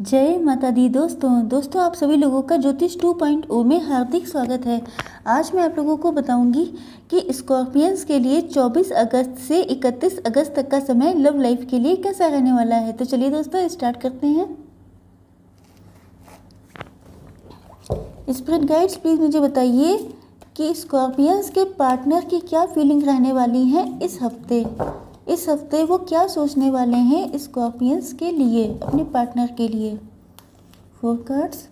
जय माता दी दोस्तों आप सभी लोगों का ज्योतिष 2.0 में हार्दिक स्वागत है। आज मैं आप लोगों को बताऊंगी कि स्कॉर्पियंस के लिए 24 अगस्त से 31 अगस्त तक का समय लव लाइफ के लिए कैसा रहने वाला है। तो चलिए दोस्तों स्टार्ट करते हैं। स्पिरिट गाइड्स प्लीज़ मुझे बताइए कि स्कॉर्पियंस के पार्टनर की क्या फीलिंग रहने वाली है इस हफ्ते वो क्या सोचने वाले हैं स्कॉर्पियंस के लिए, अपने पार्टनर के लिए। 4 cards.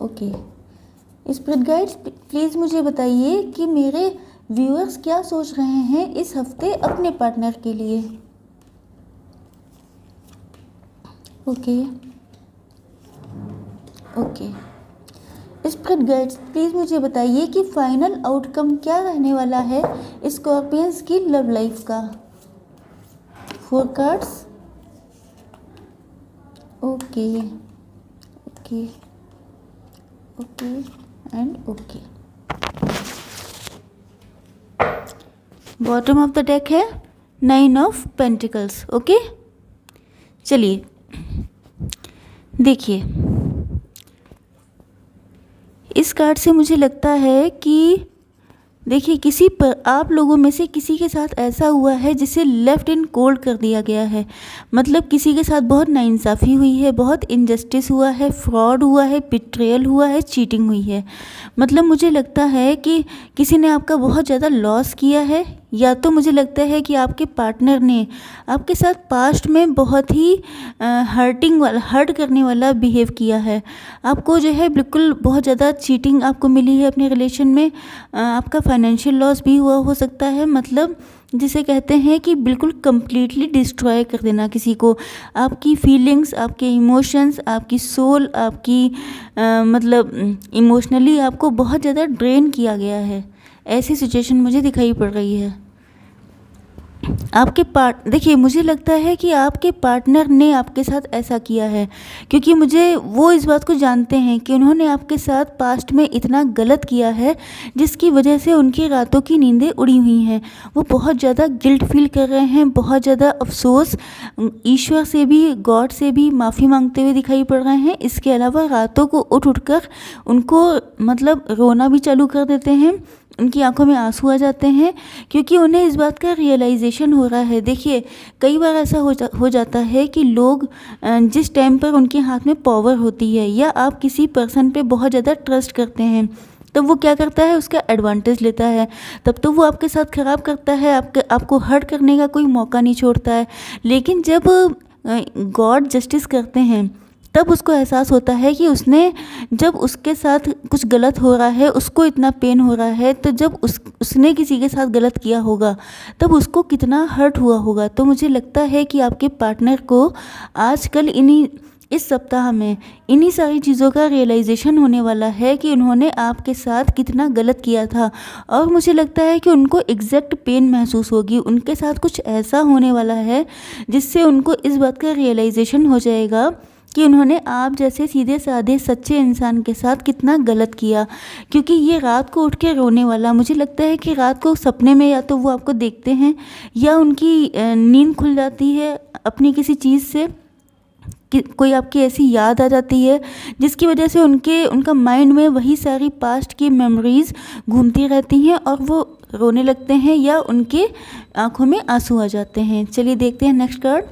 Okay spirit guides please मुझे बताइए कि मेरे व्यूअर्स क्या सोच रहे हैं इस हफ्ते अपने पार्टनर के लिए। ओके स्पिरिट गाइड्स प्लीज़ मुझे बताइए कि फाइनल आउटकम क्या रहने वाला है स्कॉर्पियंस की लव लाइफ का। 4 cards. Okay and okay. Bottom of the deck है 9 ऑफ पेंटिकल्स। ओके चलिए देखिए, इस कार्ड से मुझे लगता है कि देखिए किसी पर आप लोगों में से किसी के साथ ऐसा हुआ है जिसे लेफ्ट इन कोल्ड कर दिया गया है। मतलब किसी के साथ बहुत नाइंसाफ़ी हुई है, बहुत इनजस्टिस हुआ है, फ्रॉड हुआ है, बिट्रेयल हुआ है, चीटिंग हुई है। मतलब मुझे लगता है कि किसी ने आपका बहुत ज़्यादा लॉस किया है, या तो मुझे लगता है कि आपके पार्टनर ने आपके साथ पास्ट में बहुत ही हर्ट करने वाला बिहेव किया है। आपको जो है बिल्कुल बहुत ज़्यादा चीटिंग आपको मिली है अपने रिलेशन में। आपका फाइनेंशियल लॉस भी हुआ हो सकता है। मतलब जिसे कहते हैं कि बिल्कुल कंप्लीटली डिस्ट्रॉय कर देना किसी को। आपकी फीलिंग्स, आपके इमोशंस, आपकी सोल, आपकी मतलब इमोशनली आपको बहुत ज़्यादा ड्रेन किया गया है। ऐसी सिचुएशन मुझे दिखाई पड़ रही है। देखिए मुझे लगता है कि आपके पार्टनर ने आपके साथ ऐसा किया है क्योंकि वो इस बात को जानते हैं कि उन्होंने आपके साथ पास्ट में इतना गलत किया है जिसकी वजह से उनकी रातों की नींदें उड़ी हुई हैं। वो बहुत ज़्यादा गिल्ट फील कर रहे हैं, बहुत ज़्यादा अफसोस, ईश्वर से भी, गॉड से भी माफ़ी मांगते हुए दिखाई पड़ रहे हैं। इसके अलावा रातों को उठ कर उनको मतलब रोना भी चालू कर देते हैं। उनकी आंखों में आंसू आ जाते हैं क्योंकि उन्हें इस बात का रियलाइजेशन हो रहा है। देखिए कई बार ऐसा हो जाता है कि लोग जिस टाइम पर उनके हाथ में पावर होती है या आप किसी पर्सन पे बहुत ज़्यादा ट्रस्ट करते हैं तब वो क्या करता है, उसका एडवांटेज लेता है। तब तो वो आपके साथ ख़राब करता है, आपको हर्ट करने का कोई मौका नहीं छोड़ता है। लेकिन जब गॉड जस्टिस करते हैं तब उसको एहसास होता है कि जब उसके साथ कुछ गलत हो रहा है, उसको इतना पेन हो रहा है, तो जब उसने किसी के साथ गलत किया होगा तब उसको कितना हर्ट हुआ होगा। तो मुझे लगता है कि आपके पार्टनर को आजकल इस सप्ताह में इन्हीं सारी चीज़ों का रियलाइजेशन होने वाला है कि उन्होंने आपके साथ कितना गलत किया था। और मुझे लगता है कि उनको एग्जैक्ट पेन महसूस होगी। उनके साथ कुछ ऐसा होने वाला है जिससे उनको इस बात का रियलाइजेशन हो जाएगा कि उन्होंने आप जैसे सीधे साधे सच्चे इंसान के साथ कितना गलत किया। क्योंकि ये रात को उठ के रोने वाला, मुझे लगता है कि रात को सपने में या तो वो आपको देखते हैं या उनकी नींद खुल जाती है अपनी किसी चीज़ से, कोई आपकी ऐसी याद आ जाती है जिसकी वजह से उनका माइंड में वही सारी पास्ट की मेमोरीज़ घूमती रहती हैं और वो रोने लगते हैं या उनके आँखों में आंसू आ जाते हैं। चलिए देखते हैं नेक्स्ट कार्ड।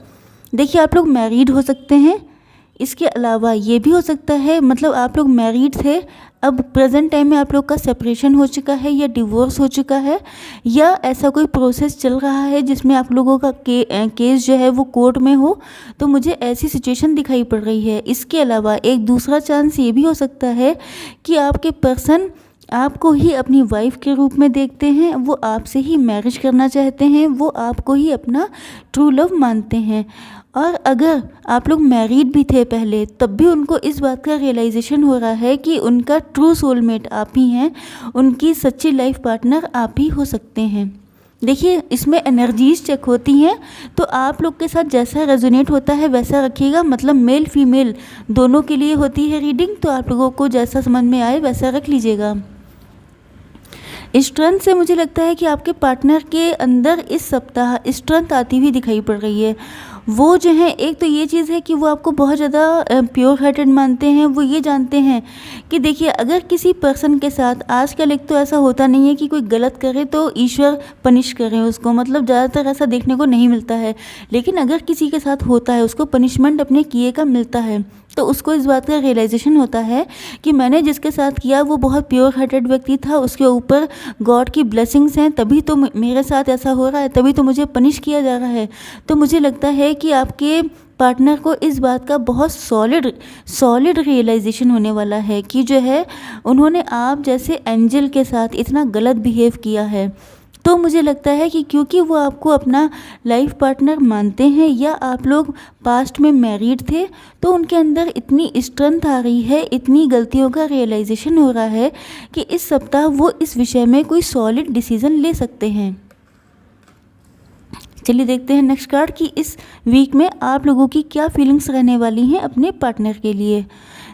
देखिए आप लोग मैरिड हो सकते हैं। इसके अलावा ये भी हो सकता है मतलब आप लोग मैरिड थे, अब प्रेजेंट टाइम में आप लोग का सेपरेशन हो चुका है या डिवोर्स हो चुका है, या ऐसा कोई प्रोसेस चल रहा है जिसमें आप लोगों का केस जो है वो कोर्ट में हो। तो मुझे ऐसी सिचुएशन दिखाई पड़ रही है। इसके अलावा एक दूसरा चांस ये भी हो सकता है कि आपके पर्सन आपको ही अपनी वाइफ के रूप में देखते हैं, वो आपसे ही मैरिज करना चाहते हैं, वो आपको ही अपना ट्रू लव मानते हैं। और अगर आप लोग मैरिड भी थे पहले तब भी उनको इस बात का रियलाइजेशन हो रहा है कि उनका ट्रू सोलमेट आप ही हैं, उनकी सच्ची लाइफ पार्टनर आप ही हो सकते हैं। देखिए इसमें एनर्जीज चेक होती हैं, तो आप लोग के साथ जैसा रेजोनेट होता है वैसा रखिएगा। मतलब मेल फीमेल दोनों के लिए होती है रीडिंग, तो आप लोगों को जैसा समझ में आए वैसा रख लीजिएगा। स्ट्रेंथ से मुझे लगता है कि आपके पार्टनर के अंदर इस सप्ताह स्ट्रेंथ आती हुई दिखाई पड़ रही है। वो जो है, एक तो ये चीज़ है कि वो आपको बहुत ज़्यादा प्योर हार्टेड मानते हैं। वो ये जानते हैं कि देखिए, अगर किसी पर्सन के साथ आजकल एक तो ऐसा होता नहीं है कि कोई गलत करे तो ईश्वर पनिश करे उसको, मतलब ज़्यादातर ऐसा देखने को नहीं मिलता है। लेकिन अगर किसी के साथ होता है, उसको पनिशमेंट अपने किए का मिलता है, तो उसको इस बात का रियलाइजेशन होता है कि मैंने जिसके साथ किया वो बहुत प्योर हार्टेड व्यक्ति था, उसके ऊपर गॉड की ब्लेसिंग्स हैं, तभी तो मेरे साथ ऐसा हो रहा है, तभी तो मुझे पनिश किया जा रहा है। तो मुझे लगता है कि आपके पार्टनर को इस बात का बहुत सॉलिड रियलाइजेशन होने वाला है कि जो है, उन्होंने आप जैसे एंजल के साथ इतना गलत बिहेव किया है। तो मुझे लगता है कि क्योंकि वो आपको अपना लाइफ पार्टनर मानते हैं, या आप लोग पास्ट में मैरिड थे, तो उनके अंदर इतनी स्ट्रेंथ आ रही है, इतनी गलतियों का रियलाइजेशन हो रहा है कि इस सप्ताह वो इस विषय में कोई सॉलिड डिसीजन ले सकते हैं। चलिए देखते हैं नेक्स्ट कार्ड कि इस वीक में आप लोगों की क्या फीलिंग्स रहने वाली हैं अपने पार्टनर के लिए।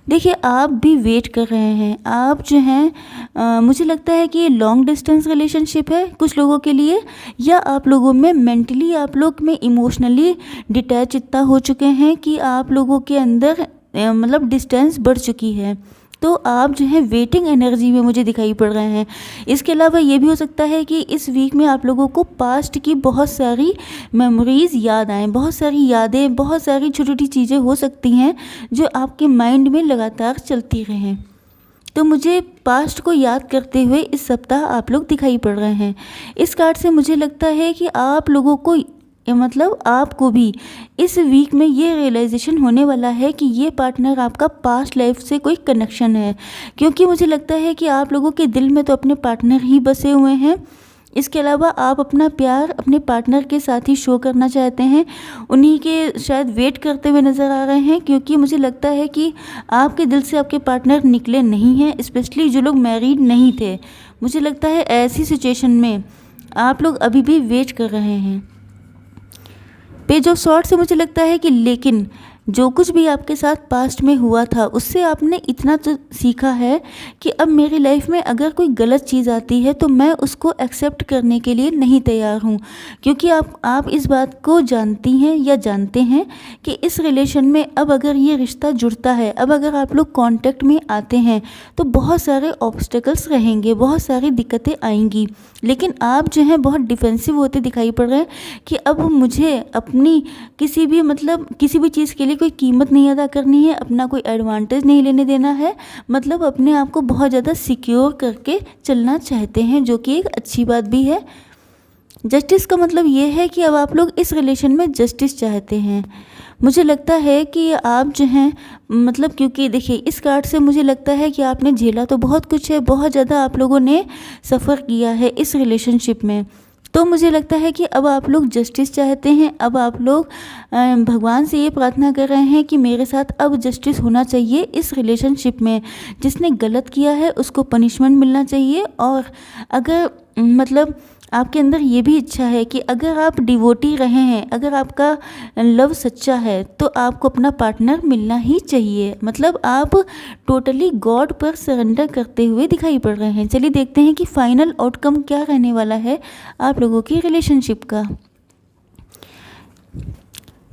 देखिए, आप भी वेट कर रहे हैं, आप जो हैं मुझे लगता है कि ये लॉन्ग डिस्टेंस रिलेशनशिप है कुछ लोगों के लिए, या आप लोगों में मेंटली, आप लोग में इमोशनली डिटैच इतना हो चुके हैं कि आप लोगों के अंदर मतलब डिस्टेंस बढ़ चुकी है। तो आप जो है वेटिंग एनर्जी में मुझे दिखाई पड़ रहे हैं। इसके अलावा ये भी हो सकता है कि इस वीक में आप लोगों को पास्ट की बहुत सारी मेमोरीज़ याद आएँ, बहुत सारी यादें, बहुत सारी छोटी छोटी चीज़ें हो सकती हैं जो आपके माइंड में लगातार चलती रहें। तो मुझे पास्ट को याद करते हुए इस सप्ताह आप लोग दिखाई पड़ रहे हैं। इस कार्ड से मुझे लगता है कि आप लोगों को मतलब आपको भी इस वीक में ये रियलाइजेशन होने वाला है कि ये पार्टनर आपका पास्ट लाइफ से कोई कनेक्शन है, क्योंकि मुझे लगता है कि आप लोगों के दिल में तो अपने पार्टनर ही बसे हुए हैं। इसके अलावा आप अपना प्यार अपने पार्टनर के साथ ही शो करना चाहते हैं, उन्हीं के शायद वेट करते हुए नज़र आ रहे हैं, क्योंकि मुझे लगता है कि आपके दिल से आपके पार्टनर निकले नहीं हैं, स्पेशली जो लोग मैरिड नहीं थे। मुझे लगता है ऐसी सिचुएशन में आप लोग अभी भी वेट कर रहे हैं। पेज ऑफ सॉर्ड से मुझे लगता है कि लेकिन जो कुछ भी आपके साथ पास्ट में हुआ था, उससे आपने इतना तो सीखा है कि अब मेरी लाइफ में अगर कोई गलत चीज़ आती है तो मैं उसको एक्सेप्ट करने के लिए नहीं तैयार हूँ, क्योंकि आप इस बात को जानती हैं या जानते हैं कि इस रिलेशन में अब अगर ये रिश्ता जुड़ता है, अब अगर आप लोग कांटेक्ट में आते हैं, तो बहुत सारे ऑब्स्टेकल्स रहेंगे, बहुत सारी दिक्कतें आएंगी। लेकिन आप जो हैं बहुत डिफेंसिव होते दिखाई पड़ रहे हैं कि अब मुझे अपनी किसी भी चीज़ के लिए कोई कीमत नहीं अदा करनी है, अपना कोई एडवांटेज नहीं लेने देना है, मतलब अपने आप को बहुत ज़्यादा सिक्योर करके चलना चाहते हैं, जो कि एक अच्छी बात भी है। जस्टिस का मतलब ये है कि अब आप लोग इस रिलेशन में जस्टिस चाहते हैं। मुझे लगता है कि आप जो हैं क्योंकि देखिए, इस कार्ड से मुझे लगता है कि आपने झेला तो बहुत कुछ है, बहुत ज़्यादा आप लोगों ने सफ़र किया है इस रिलेशनशिप में। तो मुझे लगता है कि अब आप लोग जस्टिस चाहते हैं, अब आप लोग भगवान से ये प्रार्थना कर रहे हैं कि मेरे साथ अब जस्टिस होना चाहिए इस रिलेशनशिप में। जिसने गलत किया है उसको पनिशमेंट मिलना चाहिए। और अगर आपके अंदर ये भी इच्छा है कि अगर आप डिवोटी रहे हैं, अगर आपका लव सच्चा है, तो आपको अपना पार्टनर मिलना ही चाहिए। आप टोटली गॉड पर सरेंडर करते हुए दिखाई पड़ रहे हैं। चलिए देखते हैं कि फाइनल आउटकम क्या रहने वाला है आप लोगों की रिलेशनशिप का।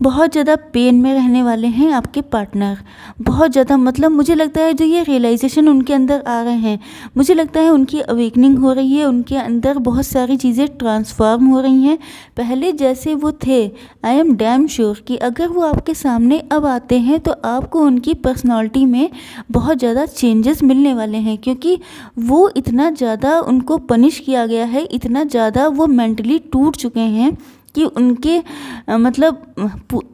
बहुत ज़्यादा पेन में रहने वाले हैं आपके पार्टनर, बहुत ज़्यादा मुझे लगता है जो ये रियलाइजेशन उनके अंदर आ रहे हैं, मुझे लगता है उनकी अवेकनिंग हो रही है, उनके अंदर बहुत सारी चीज़ें ट्रांसफॉर्म हो रही हैं। पहले जैसे वो थे, आई एम डैम श्योर कि अगर वो आपके सामने अब आते हैं तो आपको उनकी पर्सनालिटी में बहुत ज़्यादा चेंजेस मिलने वाले हैं, क्योंकि वो इतना ज़्यादा उनको पनिश किया गया है, इतना ज़्यादा वो मेंटली टूट चुके हैं कि उनके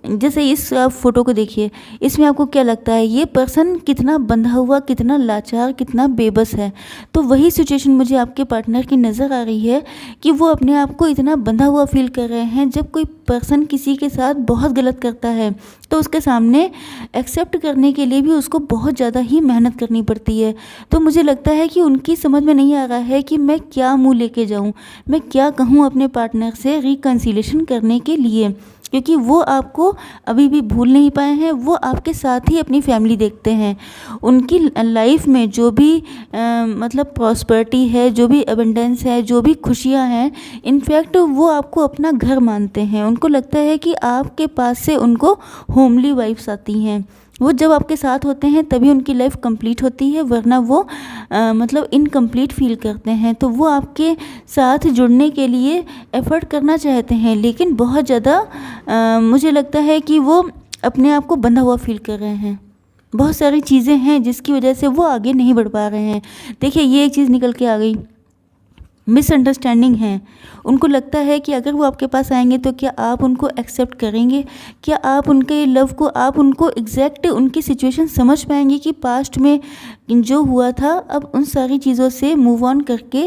जैसे इस फोटो को देखिए, इसमें आपको क्या लगता है ये पर्सन कितना बंधा हुआ, कितना लाचार, कितना बेबस है। तो वही सिचुएशन मुझे आपके पार्टनर की नज़र आ रही है कि वो अपने आप को इतना बंधा हुआ फील कर रहे हैं। जब कोई पर्सन किसी के साथ बहुत गलत करता है तो उसके सामने एक्सेप्ट करने के लिए भी उसको बहुत ज़्यादा ही मेहनत करनी पड़ती है। तो मुझे लगता है कि उनकी समझ में नहीं आ रहा है कि मैं क्या मुँह लेके जाऊँ, मैं क्या कहूँ अपने पार्टनर से रिकन्सिलेशन करने के लिए, क्योंकि वो आपको अभी भी भूल नहीं पाए हैं। वो आपके साथ ही अपनी फैमिली देखते हैं। उनकी लाइफ में जो भी मतलब प्रॉस्पेरिटी है, जो भी अबंडेंस है, जो भी खुशियाँ हैं, इनफैक्ट वो आपको अपना घर मानते हैं। उनको लगता है कि आपके पास से उनको होमली वाइब्स आती हैं। वो जब आपके साथ होते हैं तभी उनकी लाइफ कंप्लीट होती है, वरना वो मतलब इनकम्प्लीट फील करते हैं। तो वो आपके साथ जुड़ने के लिए एफ़र्ट करना चाहते हैं, लेकिन बहुत ज़्यादा मुझे लगता है कि वो अपने आप को बंधा हुआ फील कर रहे हैं। बहुत सारी चीज़ें हैं जिसकी वजह से वो आगे नहीं बढ़ पा रहे हैं। देखिए, ये एक चीज़ निकल के आ गई, मिसअंडरस्टैंडिंग है। उनको लगता है कि अगर वो आपके पास आएंगे तो क्या आप उनको एक्सेप्ट करेंगे, क्या आप उनके लव को, आप उनको एग्जैक्ट उनकी सिचुएशन समझ पाएंगे कि पास्ट में जो हुआ था, अब उन सारी चीज़ों से मूव ऑन करके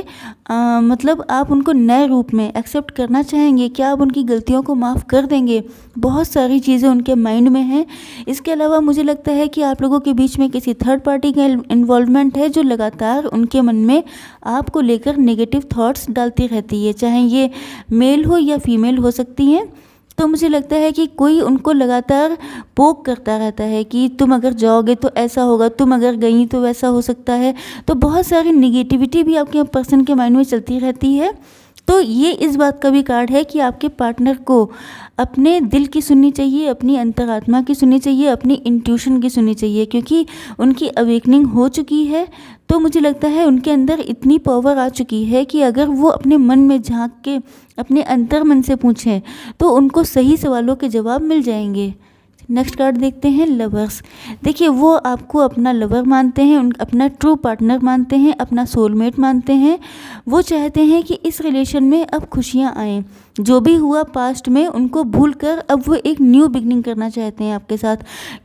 मतलब आप उनको नए रूप में एक्सेप्ट करना चाहेंगे, क्या आप उनकी गलतियों को माफ़ कर देंगे। बहुत सारी चीज़ें उनके माइंड में हैं। इसके अलावा मुझे लगता है कि आप लोगों के बीच में किसी थर्ड पार्टी का इन्वॉल्वमेंट है, जो लगातार उनके मन में आपको लेकर नेगेटिव थॉट्स डालती रहती है, चाहे ये मेल हो या फीमेल हो सकती हैं। तो मुझे लगता है कि कोई उनको लगातार पोक करता रहता है कि तुम अगर जाओगे तो ऐसा होगा, तुम अगर गई तो वैसा हो सकता है। तो बहुत सारी निगेटिविटी भी आपके पर्सन के माइंड में चलती रहती है। तो ये इस बात का भी कार्ड है कि आपके पार्टनर को अपने दिल की सुननी चाहिए, अपनी अंतरात्मा की सुननी चाहिए, अपनी इंट्यूशन की सुननी चाहिए, क्योंकि उनकी अवेकनिंग हो चुकी है। तो मुझे लगता है उनके अंदर इतनी पावर आ चुकी है कि अगर वो अपने मन में झांक के अपने अंतर मन से पूछें तो उनको सही सवालों के जवाब मिल जाएंगे। नेक्स्ट कार्ड देखते हैं, लवर्स। देखिए, वो आपको अपना लवर मानते हैं, अपना ट्रू पार्टनर मानते हैं, अपना सोलमेट मानते हैं। वो चाहते हैं कि इस रिलेशन में अब खुशियाँ आएँ। जो भी हुआ पास्ट में उनको भूलकर अब वो एक न्यू बिगनिंग करना चाहते हैं आपके साथ,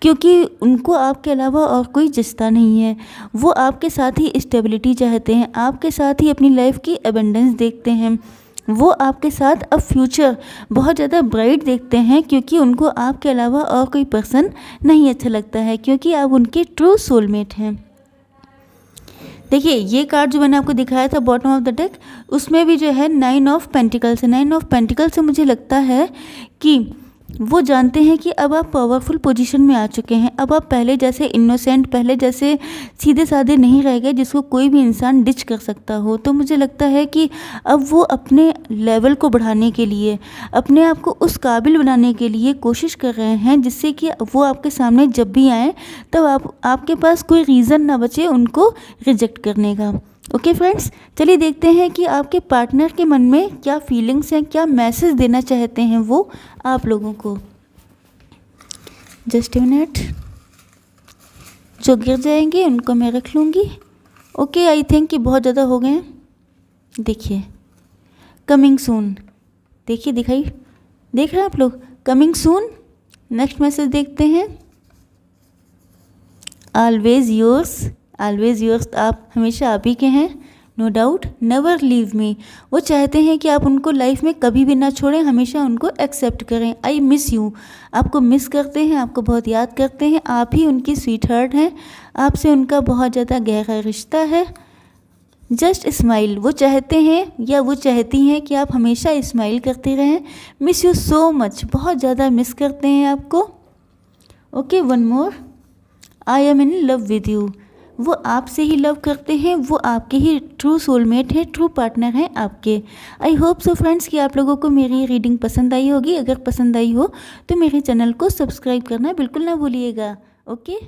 क्योंकि उनको आपके अलावा और कोई जस्ता नहीं है। वो आपके साथ ही स्टेबिलिटी चाहते हैं, आपके साथ ही अपनी लाइफ की एबंडेंस देखते हैं। वो आपके साथ अब फ्यूचर बहुत ज़्यादा ब्राइट देखते हैं, क्योंकि उनको आपके अलावा और कोई पर्सन नहीं अच्छा लगता है, क्योंकि आप उनके ट्रू सोलमेट हैं। देखिए, ये कार्ड जो मैंने आपको दिखाया था बॉटम ऑफ द डेक, उसमें भी जो है 9 ऑफ पेंटिकल्स है। 9 ऑफ पेंटिकल्स से मुझे लगता है कि वो जानते हैं कि अब आप पावरफुल पोजीशन में आ चुके हैं। अब आप पहले जैसे इनोसेंट, पहले जैसे सीधे साधे नहीं रह गए जिसको कोई भी इंसान डिच कर सकता हो। तो मुझे लगता है कि अब वो अपने लेवल को बढ़ाने के लिए, अपने आप को उस काबिल बनाने के लिए कोशिश कर रहे हैं, जिससे कि वो आपके सामने जब भी आए तब आपके पास कोई रीज़न ना बचे उनको रिजेक्ट करने का। ओके फ्रेंड्स, चलिए देखते हैं कि आपके पार्टनर के मन में क्या फीलिंग्स हैं, क्या मैसेज देना चाहते हैं वो आप लोगों को। जस्ट ए मिनट, जो गिर जाएंगे उनको मैं रख लूँगी। ओके, आई थिंक कि बहुत ज़्यादा हो गए हैं। देखिए, कमिंग सून, देखिए दिखाई, देख रहे हैं आप लोग, कमिंग सून। नेक्स्ट मैसेज देखते हैं, ऑलवेज योर्स। ऑलवेज योर्स, आप हमेशा आप ही के हैं, no doubt, never leave me. वो चाहते हैं कि आप उनको लाइफ में कभी भी ना छोड़ें, हमेशा उनको एक्सेप्ट करें। आई मिस यू, आपको मिस करते हैं, आपको बहुत याद करते हैं। आप ही उनकी स्वीट हार्ट हैं, आपसे उनका बहुत ज़्यादा गहरा रिश्ता है। जस्ट स्माइल, वो चाहते हैं या वो चाहती हैं कि आप हमेशा स्माइल करते रहें। मिस यू सो मच, बहुत ज़्यादा मिस करते हैं आपको। Okay, one more, I am in love with you. वो आपसे ही लव करते हैं, वो आपके ही ट्रू सोलमेट है, ट्रू पार्टनर हैं आपके। आई होप सो फ्रेंड्स कि आप लोगों को मेरी रीडिंग पसंद आई होगी। अगर पसंद आई हो तो मेरे चैनल को सब्सक्राइब करना बिल्कुल ना भूलिएगा। ओके।